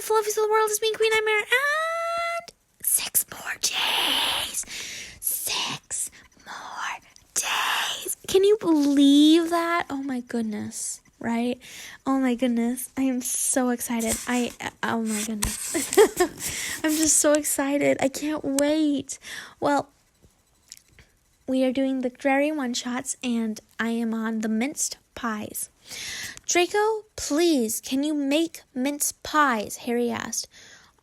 fluffiest of the world. It's me, Queen Nightmare, and 6 more days. 6 more days. Can you believe that? Oh my goodness, right? Oh my goodness. I am so excited. Oh my goodness. I'm just so excited. I can't wait. Well, we are doing the Drarry one-shots, and I am on the minced pies. Draco, please, can you make mince pies? Harry asked.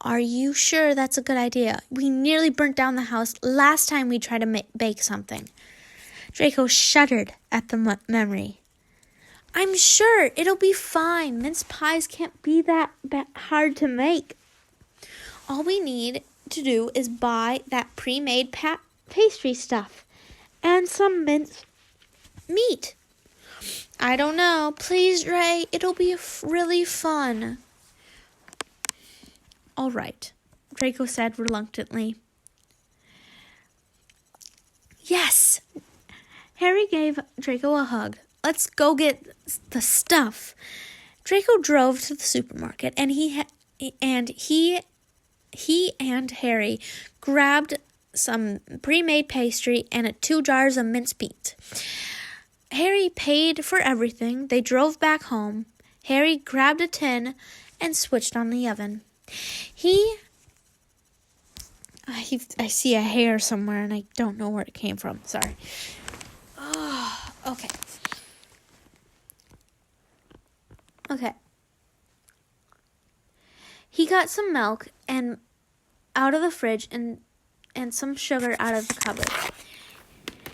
Are you sure that's a good idea? We nearly burnt down the house last time we tried to bake something. Draco shuddered at the memory. I'm sure it'll be fine. Mince pies can't be that hard to make. All we need to do is buy that pre-made pastry stuff and some minced meat. I don't know. Please, Ray, it'll be really fun. All right, Draco said reluctantly. Yes! Harry gave Draco a hug. Let's go get the stuff. Draco drove to the supermarket, and he and Harry grabbed some pre-made pastry and 2 jars of minced meat. Harry paid for everything. They drove back home. Harry grabbed a tin and switched on the oven. I see a hair somewhere, and I don't know where it came from. Sorry. Oh, okay. Okay. He got some milk and out of the fridge and some sugar out of the cupboard.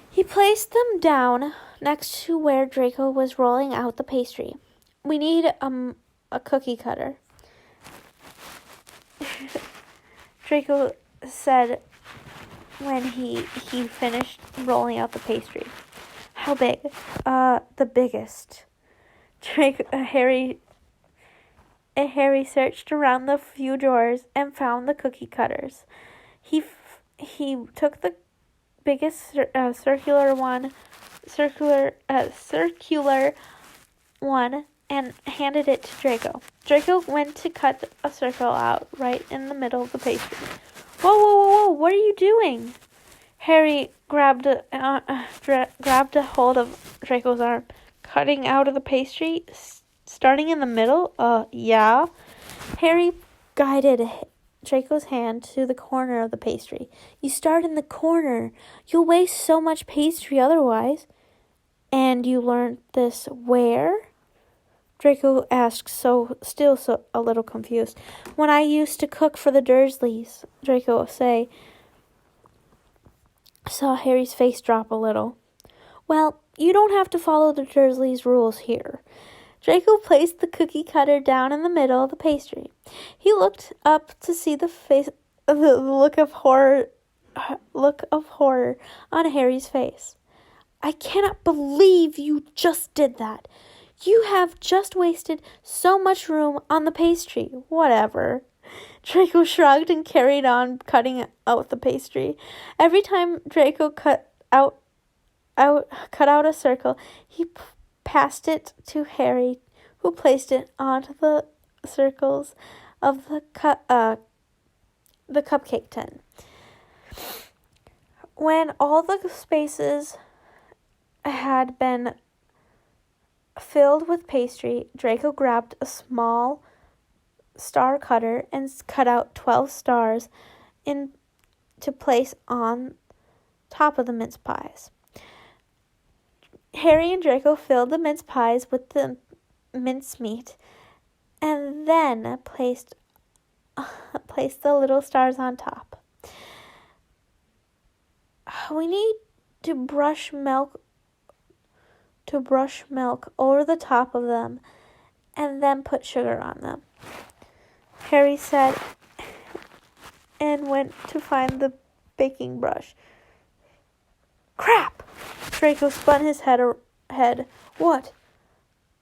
He placed them down next to where Draco was rolling out the pastry. We need a cookie cutter, Draco said when he finished rolling out the pastry. How big? The biggest. Harry searched around the few drawers and found the cookie cutters. He took the biggest circular one and handed it to Draco. Draco went to cut a circle out right in the middle of the pastry. Whoa, what are you doing? Harry grabbed a hold of Draco's arm. Cutting out of the pastry? Starting in the middle? Yeah. Harry guided Draco's hand to the corner of the pastry. You start in the corner. You'll waste so much pastry otherwise. And you learned this where? Draco asked, still a little confused. When I used to cook for the Dursleys, Draco saw Harry's face drop a little. Well, you don't have to follow the Dursleys' rules here. Draco placed the cookie cutter down in the middle of the pastry. He looked up to see the look of horror on Harry's face. I cannot believe you just did that. You have just wasted so much room on the pastry. Whatever. Draco shrugged and carried on cutting out the pastry. Every time Draco cut out a circle, he passed it to Harry, who placed it onto the circles of the cupcake tin. When all the spaces had been filled with pastry, Draco grabbed a small star cutter and cut out 12 stars to place on top of the mince pies. Harry and Draco filled the mince pies with the mince meat and then placed the little stars on top. We need to brush milk over the top of them and then put sugar on them, Harry said, and went to find the baking brush. Crap! Draco spun his head. What?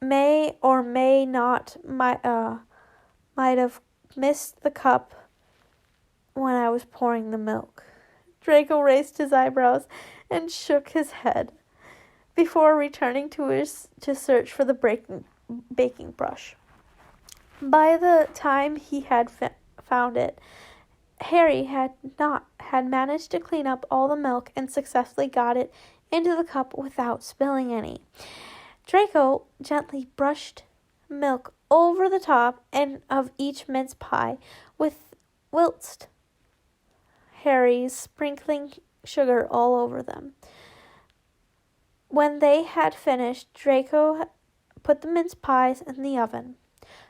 May or may not might have missed the cup when I was pouring the milk. Draco raised his eyebrows and shook his head before returning to search for the baking brush. By the time he had found it, Harry had managed to clean up all the milk and successfully got it into the cup without spilling any. Draco gently brushed milk over the top of each mince pie, whilst Harry sprinkling sugar all over them. When they had finished, Draco put the mince pies in the oven.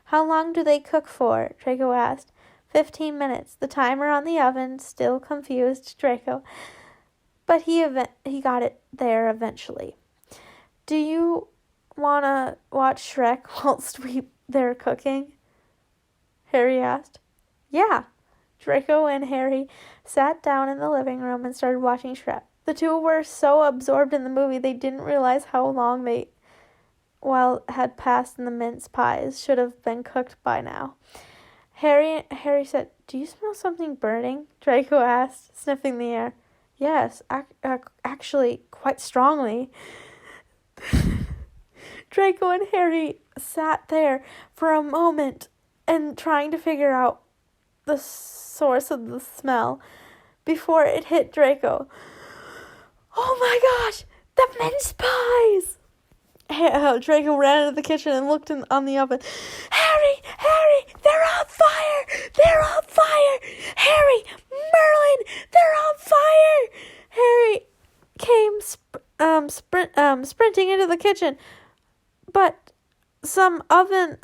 "How long do they cook for?" Draco asked. 15 minutes. The timer on the oven still confused Draco, but he got it there eventually. "Do you want to watch Shrek whilst they're cooking?" Harry asked. "Yeah." Draco and Harry sat down in the living room and started watching Shrek. The two were so absorbed in the movie they didn't realize how long had passed and the mince pies should have been cooked by now. Harry said, "Do you smell something burning?" Draco asked, sniffing the air. "Yes, actually, quite strongly." Draco and Harry sat there for a moment and trying to figure out the source of the smell before it hit Draco. "Oh my gosh, the mince pies!" Draco ran into the kitchen and looked on the oven. Harry, they're on fire! They're on fire! Harry, Merlin, they're on fire!" Harry came sprinting into the kitchen, put some oven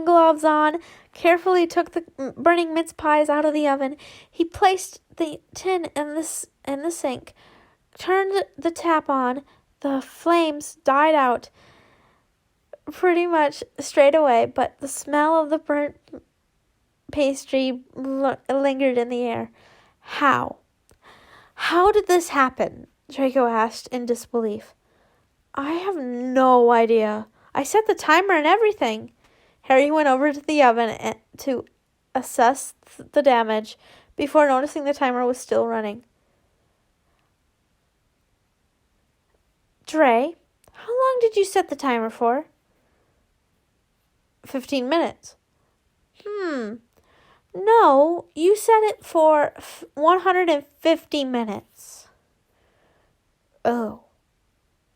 gloves on, carefully took the burning mince pies out of the oven. He placed the tin in the sink, turned the tap on. The flames died out pretty much straight away, but the smell of the burnt pastry lingered in the air. How did this happen?" Draco asked in disbelief. "I have no idea. I set the timer and everything." Harry went over to the oven to assess the damage before noticing the timer was still running. "Dray, how long did you set the timer for?" 15 minutes. No, you set it for 150 minutes. Oh.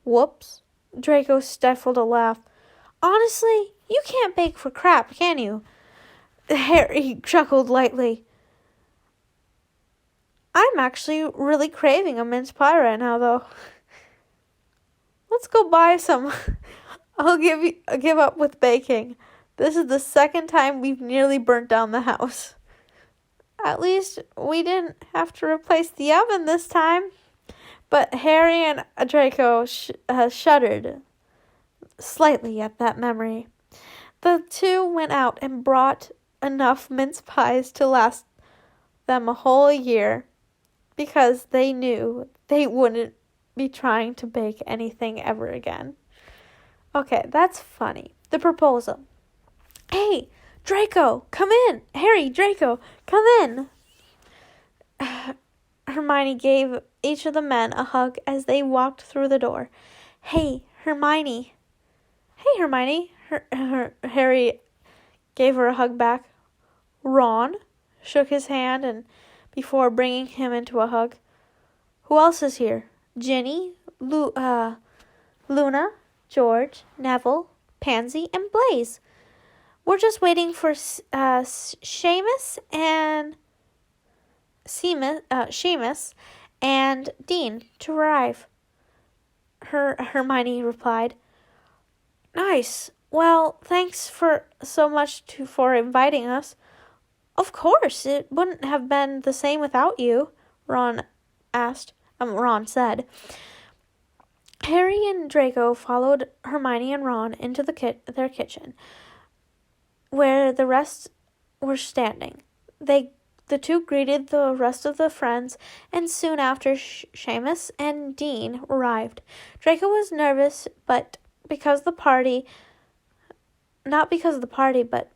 Whoops. Draco stifled a laugh. "Honestly, you can't bake for crap, can you?" Harry chuckled lightly. "I'm actually really craving a mince pie right now, though. Let's go buy some." "I'll give up with baking. This is the second time we've nearly burnt down the house." "At least we didn't have to replace the oven this time." But Harry and Draco shuddered slightly at that memory. The two went out and brought enough mince pies to last them a whole year, because they knew they wouldn't be trying to bake anything ever again. Okay, that's funny. The proposal. "Hey, Draco, come in. Harry, Draco, come in." Hermione gave each of the men a hug as they walked through the door. "Hey, Hermione." "Hey, Hermione." Harry gave her a hug back. Ron shook his hand and before bringing him into a hug. "Who else is here?" "Ginny, Luna, George, Neville, Pansy, and Blaze. We're just waiting for Seamus and Dean to arrive," Hermione replied. "Nice. Well, thanks for inviting us." "Of course, it wouldn't have been the same without you," Ron said. Harry and Draco followed Hermione and Ron into their kitchen, where the rest were standing. The two greeted the rest of the friends, and soon after Seamus and Dean arrived. Draco was nervous, but not because of the party, but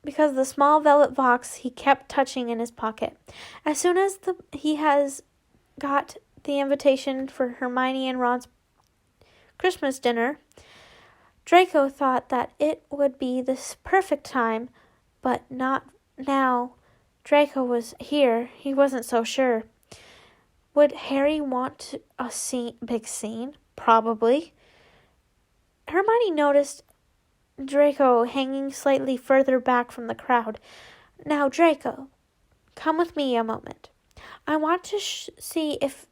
because of the small velvet box he kept touching in his pocket. As soon as he has got the invitation for Hermione and Ron's Christmas dinner, Draco thought that it would be this perfect time, but not now. Draco was here. He wasn't so sure. Would Harry want a big scene? Probably. Hermione noticed Draco hanging slightly further back from the crowd. Now, Draco, come with me a moment. I want to see if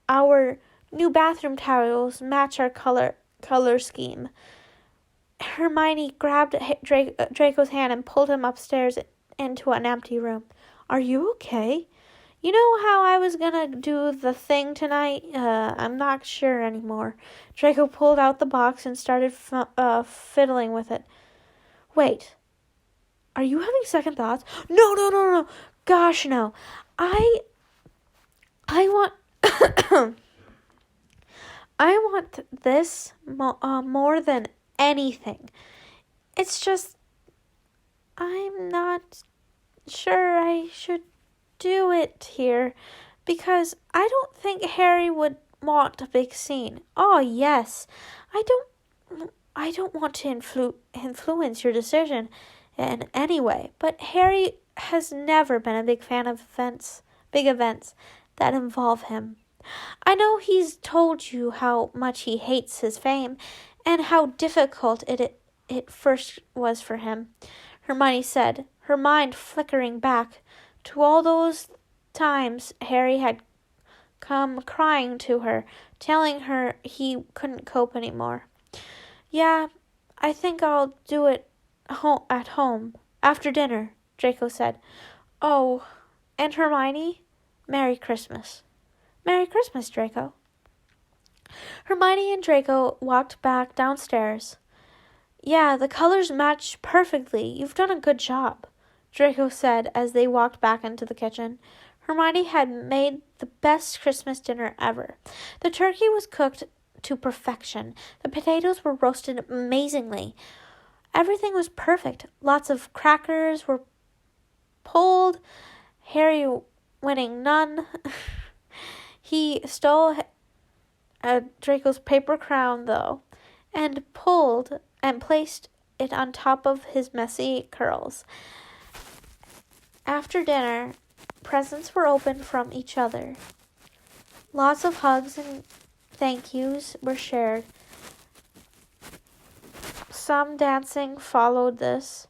our new bathroom towels match our color scheme. Hermione grabbed Draco's hand and pulled him upstairs into an empty room. Are you okay? You know how I was gonna do the thing tonight? I'm not sure anymore. Draco pulled out the box and started fiddling with it. Wait, are you having second thoughts? No. Gosh, no. I want... I want this more than anything. It's just... I'm not sure I should do it here, because I don't think Harry would want a big scene. Oh, yes. I don't want to influence your decision in any way, but Harry has never been a big fan of big events that involve him. I know he's told you how much he hates his fame and how difficult it first was for him, Hermione said, her mind flickering back to all those times Harry had come crying to her, telling her he couldn't cope anymore. Yeah, I think I'll do it at home, after dinner, Draco said. Oh, and Hermione, Merry Christmas. Merry Christmas, Draco. Hermione and Draco walked back downstairs. Yeah, the colors match perfectly. You've done a good job, Draco said as they walked back into the kitchen. Hermione had made the best Christmas dinner ever. The turkey was cooked to perfection. The potatoes were roasted amazingly. Everything was perfect. Lots of crackers were pulled, Harry winning none. He stole Draco's paper crown, though, and placed it on top of his messy curls. After dinner, presents were opened from each other. Lots of hugs and thank yous were shared. Some dancing followed this.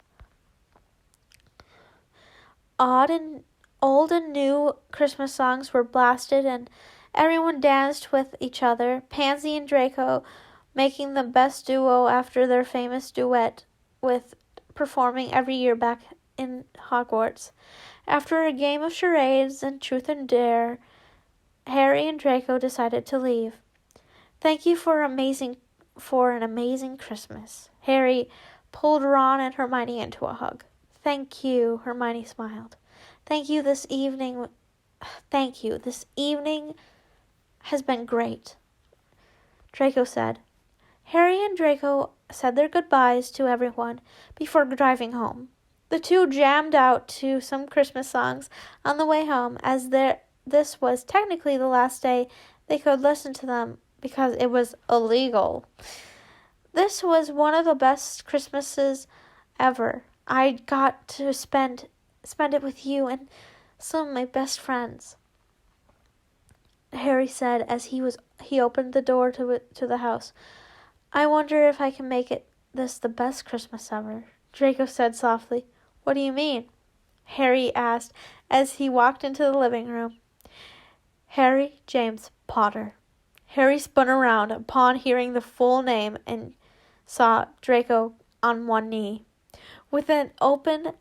Old and new Christmas songs were blasted and everyone danced with each other, Pansy and Draco making the best duo after their famous duet with performing every year back in Hogwarts. After a game of charades and truth and dare, Harry and Draco decided to leave. Thank you for an amazing Christmas. Harry pulled Ron and Hermione into a hug. Thank you, Hermione smiled. Thank you, this evening has been great, Draco said. Harry and Draco said their goodbyes to everyone before driving home. The two jammed out to some Christmas songs on the way home, as this was technically the last day they could listen to them because it was illegal. This was one of the best Christmases ever. I got to spend it with you and some of my best friends, Harry said as he opened the door to the house. I wonder if I can make this the best Christmas ever, Draco said softly. What do you mean? Harry asked as he walked into the living room. Harry James Potter. Harry spun around upon hearing the full name and saw Draco on one knee, with an open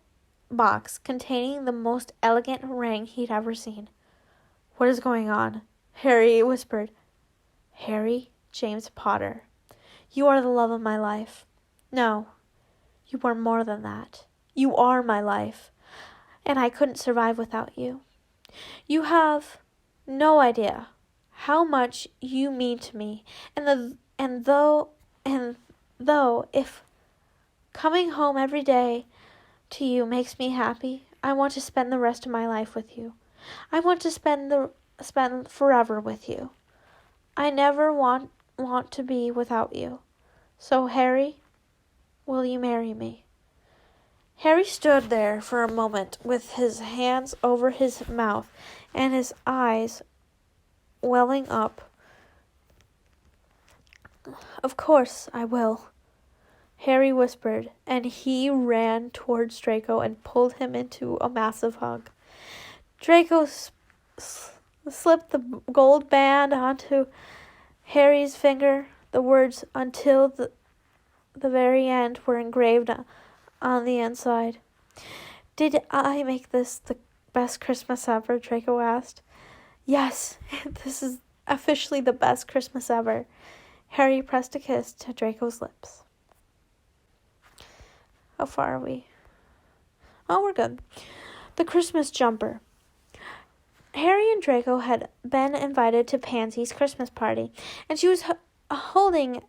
box containing the most elegant ring he'd ever seen. What is going on? Harry whispered. Harry James Potter. You are the love of my life. No, you are more than that. You are my life, and I couldn't survive without you. You have no idea how much you mean to me, and though if coming home every day to you makes me happy, I want to spend the rest of my life with you. I want to spend forever with you. I never want want to be without you. So, Harry, will you marry me? Harry stood there for a moment with his hands over his mouth and his eyes welling up. Of course I will, Harry whispered, and he ran towards Draco and pulled him into a massive hug. Draco slipped the gold band onto Harry's finger. The words "until the very end" were engraved on the inside. Did I make this the best Christmas ever? Draco asked. Yes, this is officially the best Christmas ever. Harry pressed a kiss to Draco's lips. How far are we? Oh, we're good. The Christmas jumper. Harry and Draco had been invited to Pansy's Christmas party, and she was holding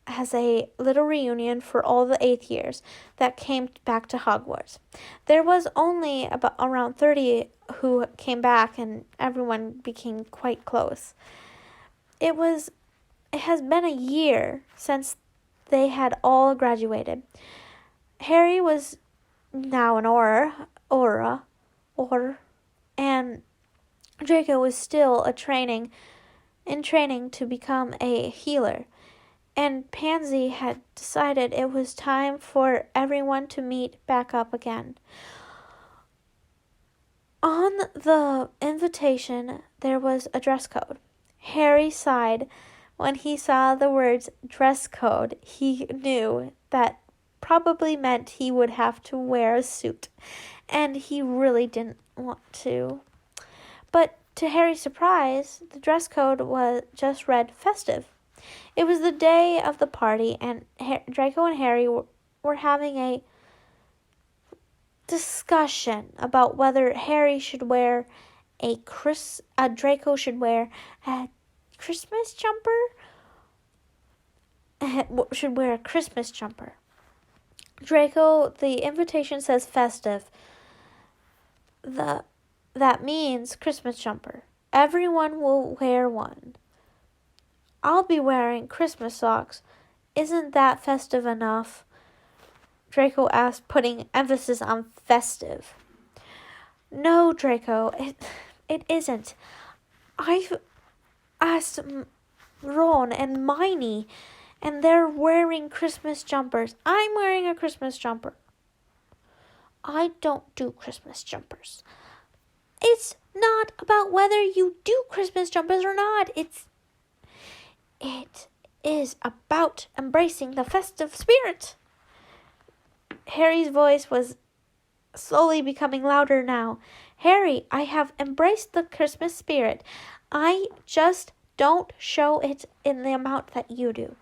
as a little reunion for all the 8th years that came back to Hogwarts. There was only about around 30 who came back, and everyone became quite close. It has been a year since they had all graduated. Harry was now an aura, and Draco was still in training to become a healer. And Pansy had decided it was time for everyone to meet back up again. On the invitation, there was a dress code. Harry sighed when he saw the words dress code. He knew that probably meant he would have to wear a suit, and he really didn't want to. But to Harry's surprise, the dress code was just read festive. It was the day of the party, and Draco and Harry were having a discussion about whether Harry should wear Draco should wear a Christmas jumper. Should wear a Christmas jumper. Draco, the invitation says festive. That means Christmas jumper. Everyone will wear one. I'll be wearing Christmas socks. Isn't that festive enough? Draco asked, putting emphasis on festive. No, Draco, it isn't. I've asked Ron and Miney, and they're wearing Christmas jumpers. I'm wearing a Christmas jumper. I don't do Christmas jumpers. It's not about whether you do Christmas jumpers or not. It is about embracing the festive spirit. Harry's voice was slowly becoming louder now. Harry, I have embraced the Christmas spirit. I just don't show it in the amount that you do.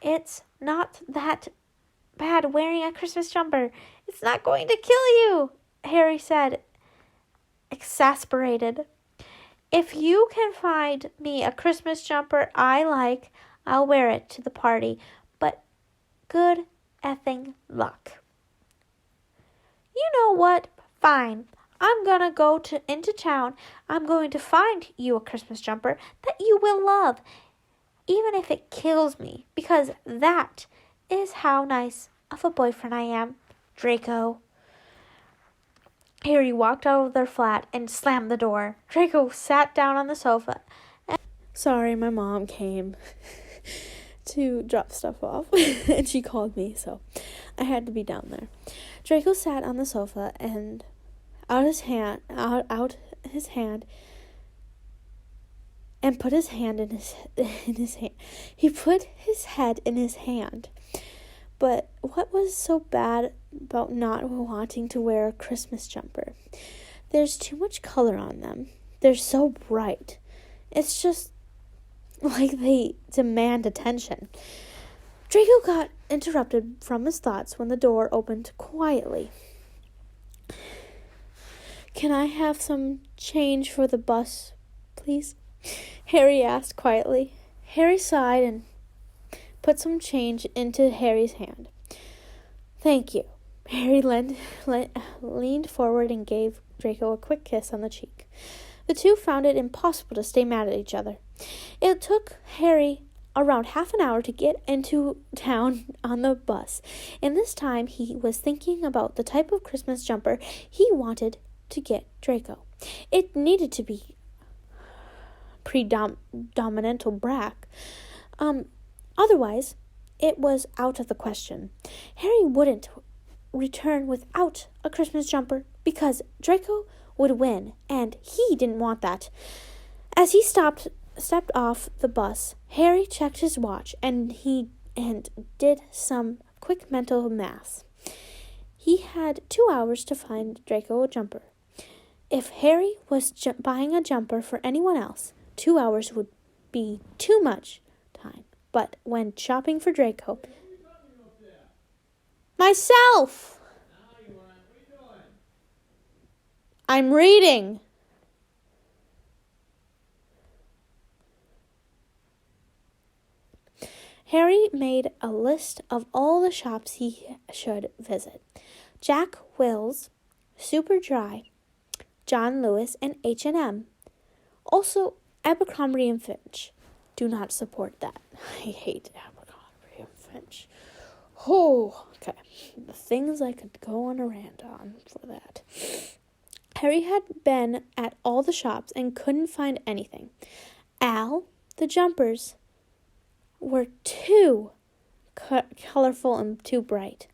It's not that bad wearing a Christmas jumper. It's not going to kill you, Harry said, exasperated. If you can find me a Christmas jumper I like, I'll wear it to the party. But good effing luck. You know what? Fine. I'm gonna go into town. I'm going to find you a Christmas jumper that you will love, even if it kills me, because that is how nice of a boyfriend I am, Draco. Harry walked out of their flat and slammed the door. Draco sat down on the sofa. Sorry, my mom came to drop stuff off, and she called me, so I had to be down there. Draco sat on the sofa and out his hand and put his hand in his hand. He put his head in his hand. But what was so bad about not wanting to wear a Christmas jumper? There's too much color on them. They're so bright. It's just like they demand attention. Draco got interrupted from his thoughts when the door opened quietly. Can I have some change for the bus, please? Harry asked quietly. Harry sighed and put some change into Harry's hand. Thank you. Harry leaned forward and gave Draco a quick kiss on the cheek. The two found it impossible to stay mad at each other. It took Harry around half an hour to get into town on the bus. And this time he was thinking about the type of Christmas jumper he wanted to get Draco. It needed to be predominantly black. Otherwise, it was out of the question. Harry wouldn't return without a Christmas jumper because Draco would win, and he didn't want that. As he stepped off the bus, Harry checked his watch and did some quick mental math. He had 2 hours to find Draco a jumper. If Harry was buying a jumper for anyone else, 2 hours would be too much time. But when shopping for Draco, myself! I'm reading. Harry made a list of all the shops he should visit. Jack Wills, Super Dry, John Lewis, and H&M. Also, Abercrombie and Fitch. Do not support that. I hate Abercrombie and Fitch. Oh, okay. The things I could go on a rant on for that. Harry had been at all the shops and couldn't find anything. The jumpers were too colorful and too bright.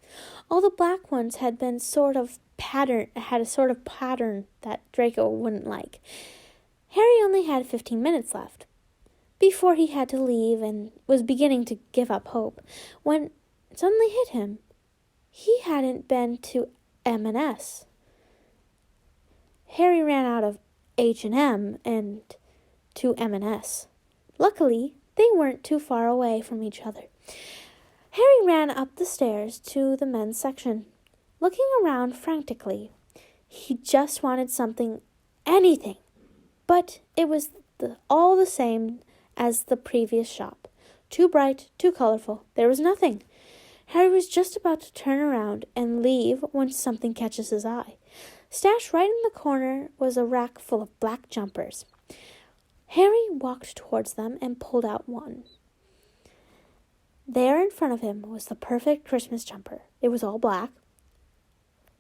All the black ones had a sort of pattern that Draco wouldn't like. Harry only had 15 minutes left before he had to leave and was beginning to give up hope when it suddenly hit him. He hadn't been to M&S. Harry ran out of H&M and to M&S. Luckily, they weren't too far away from each other. Harry ran up the stairs to the men's section, looking around frantically. He just wanted anything, but it was all the same as the previous shop. Too bright, too colorful. There was nothing. Harry was just about to turn around and leave when something catches his eye. Stashed right in the corner was a rack full of black jumpers. Harry walked towards them and pulled out one. There in front of him was the perfect Christmas jumper. It was all black.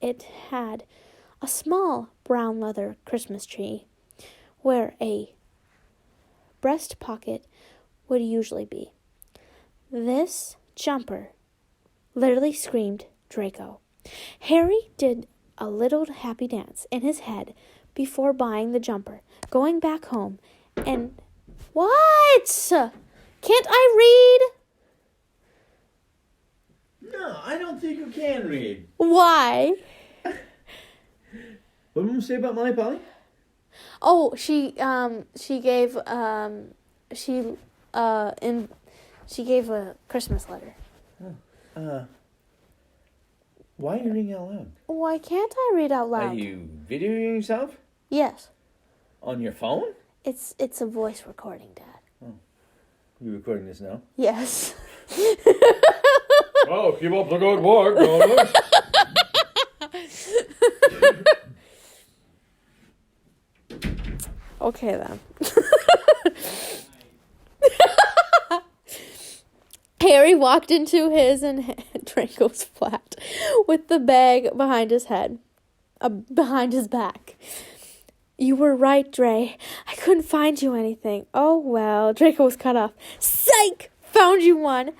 It had a small brown leather Christmas tree where a breast pocket would usually be. This jumper literally screamed Draco. Harry did a little happy dance in his head before buying the jumper, going back home, and... What? Can't I read? No, I don't think you can read. Why? What did you say about Molly Polly? Oh, she gave a Christmas letter. Why are you reading out loud? Why can't I read out loud? Are you videoing yourself? Yes. On your phone? It's a voice recording, Dad. Oh. You recording this now? Yes. Oh, keep up the good work, guys. Okay, then. Harry walked into his and Draco's flat with the bag behind his back. You were right, Dray. I couldn't find you anything. Oh, well. Draco was cut off. Psych! Found you one.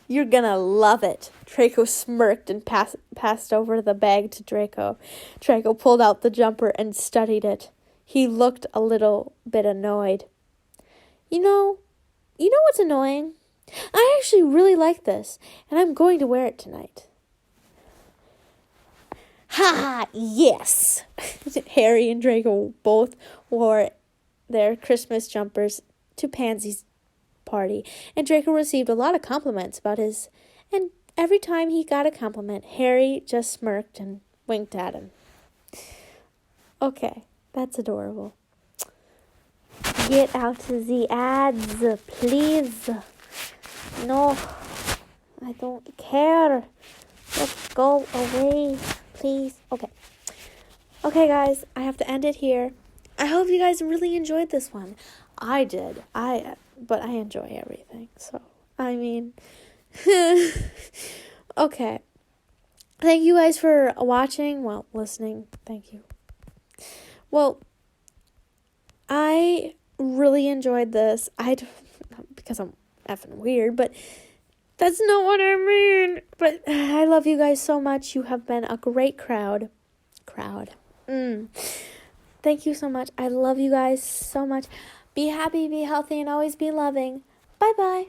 You're gonna love it. Draco smirked and passed over the bag to Draco. Draco pulled out the jumper and studied it. He looked a little bit annoyed. You know what's annoying? I actually really like this, and I'm going to wear it tonight. Ha! Yes! Harry and Draco both wore their Christmas jumpers to Pansy's party, and Draco received a lot of compliments about his, and every time he got a compliment, Harry just smirked and winked at him. Okay, that's adorable. Get out the ads, please. No, I don't care. Just go away, please. Okay, guys, I have to end it here. I hope you guys really enjoyed this one. I did. But I enjoy everything. So, I mean, okay. Thank you guys for watching. Well, listening. Thank you. Well, I really enjoyed this. Because I'm effing weird, but that's not what I mean. But I love you guys so much. You have been a great crowd. Thank you so much. I love you guys so much. Be happy, be healthy, and always be loving. Bye-bye.